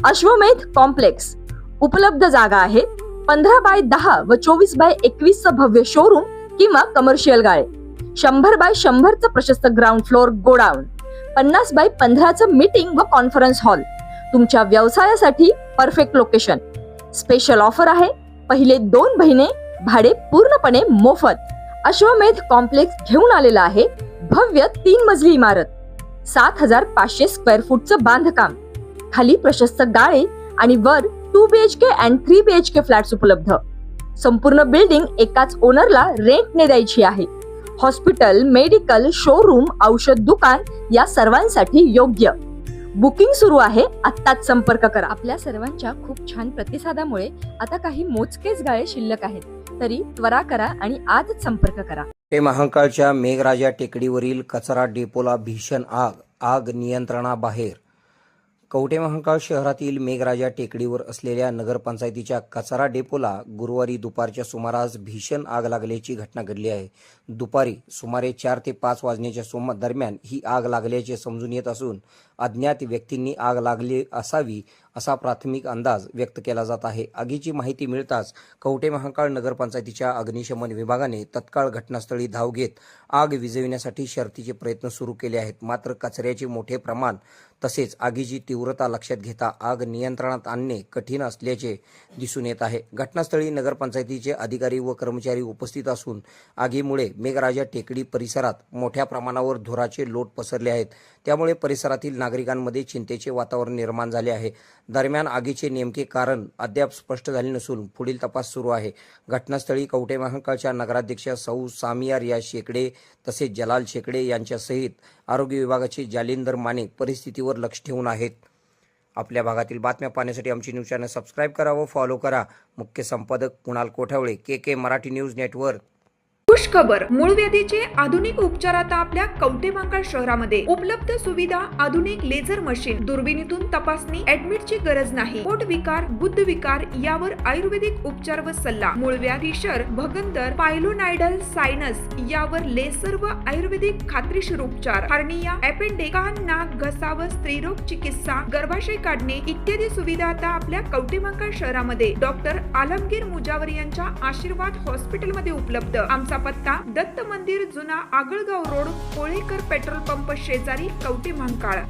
अश्वमेध कॉम्प्लेक्स उपलब्ध जागा आहे 15x10 व 24x21 भव्य शोरूम किंवा कमर्शियल गाळे, 100x100 प्रशस्त ground floor godown, 50x15 meeting व कॉन्फरन्स हॉल. तुमच्या व्यवसायासाठी परफेक्ट लोकेशन. स्पेशल ऑफर आहे, पहिले 2 महिने भाडे पूर्णपणे मोफत. अश्वमेध कॉम्प्लेक्स घेऊन आलेला आहे भव्य 3 मजली इमारत, 7500 स्क्वेअर फूटचं बांधकाम, खाली प्रशस्त गाळे आणि वर 2 BHK and 3 BHK फ्लॅट्स उपलब्ध. संपूर्ण बिल्डिंग एकाच ओनरला रेंटने द्यायची आहे. हॉस्पिटल, मेडिकल, शोरूम, औषध दुकान या सर्वांसाठी योग्य. बुकिंग सुरू आहे, आत्ताच संपर्क करा. आपल्या सर्वांच्या खूप छान प्रतिसादामुळे आता काही मोजकेच गाळे शिल्लक आहेत, तरी त्वरा करा आणि आजच संपर्क करा. महाकाळच्या मेघराजा टेकडीवरील कचरा डेपोला भीषण आग नियंत्रणाबाहेर. कवठे महाकाळ शहरातील मेघराजा टेकडीवर असलेल्या नगरपंचायतीच्या कचरा डेपोला गुरुवारी दुपारच्या सुमारास भीषण आग लागल्याची घटना घडली आहे. दुपारी सुमारे 4 ते 5 वाजण्याच्या दरम्यान ही आग लागल्याचे समजून येत असून अज्ञात व्यक्तींनी आग लागली असावी असा प्राथमिक अंदाज व्यक्त केला जात आहे. आगीची माहिती मिळताच कवठे महाकाळ नगरपंचायतीच्या अग्निशमन विभागाने तत्काळ घटनास्थळी धाव घेत आग विझविण्यासाठी शर्थीचे प्रयत्न सुरू केले आहेत. मात्र कचऱ्याचे मोठे प्रमाण तसेच आगीची तीव्रता लक्षात घेता आग नियंत्रणात आणणे कठीण असल्याचे दिसून येत आहे. घटनास्थळी नगरपंचायतीचे अधिकारी व कर्मचारी उपस्थित असून आगीमुळे मेघराजा टेकडी परिसरात मोठ्या प्रमाणावर धुराचे लोट पसरले आहेत. त्यामुळे परिसरातील नागरिकांमध्ये चिंतेचे वातावरण निर्माण झाले आहे. दरम्यान आगीचे नेमके कारण अद्याप स्पष्ट झाले नसून पुढील तपास सुरू आहे. घटनास्थळी कवठे महाकाळच्या नगराध्यक्ष सौ सामिया रिया शेकडे तसेच जलाल शेकडे यांच्यासहित आरोग्य विभागाचे जालिंदर माने परिस्थितीवर लक्ष ठेवून आहेत. आपल्या भागातील बातम्या पाहण्यासाठी आमची न्यूज चॅनल सबस्क्राईब करा व फॉलो करा. मुख्य संपादक Kunal Kothavale, KK Marathi news network. खुशखबर, मूळव्याधीचे आधुनिक उपचार आता आपल्या कवठे महाकाळ शहरामध्ये उपलब्ध. सुविधा, आधुनिक लेझर मशीन, दुर्बिणीतून तपासणी, ऍडमिटची गरज नाही. पोट विकार, गुद्ध विकार यावर आयुर्वेदिक उपचार व सल्ला. मूळव्याधी, शर, भगंदर, पायलोनायडल, सायनस यावर लेसर व आयुर्वेदिक खात्रीशीर उपचार. हार्निया, अपेंडिक्स, कान, नाक, घसा व स्त्रीरोग चिकित्सा, गर्भाशय काढणे इत्यादी सुविधा आता आपल्या कवठे महाकाळ शहरामध्ये डॉक्टर आलमगीर मुजावर यांच्या आशीर्वाद हॉस्पिटलमध्ये उपलब्ध. आमचा पत्ता दत्त मंदिर, जुना Agalgaon road, Kolekar petrol pump शेजारी, कवठे महाकाळ.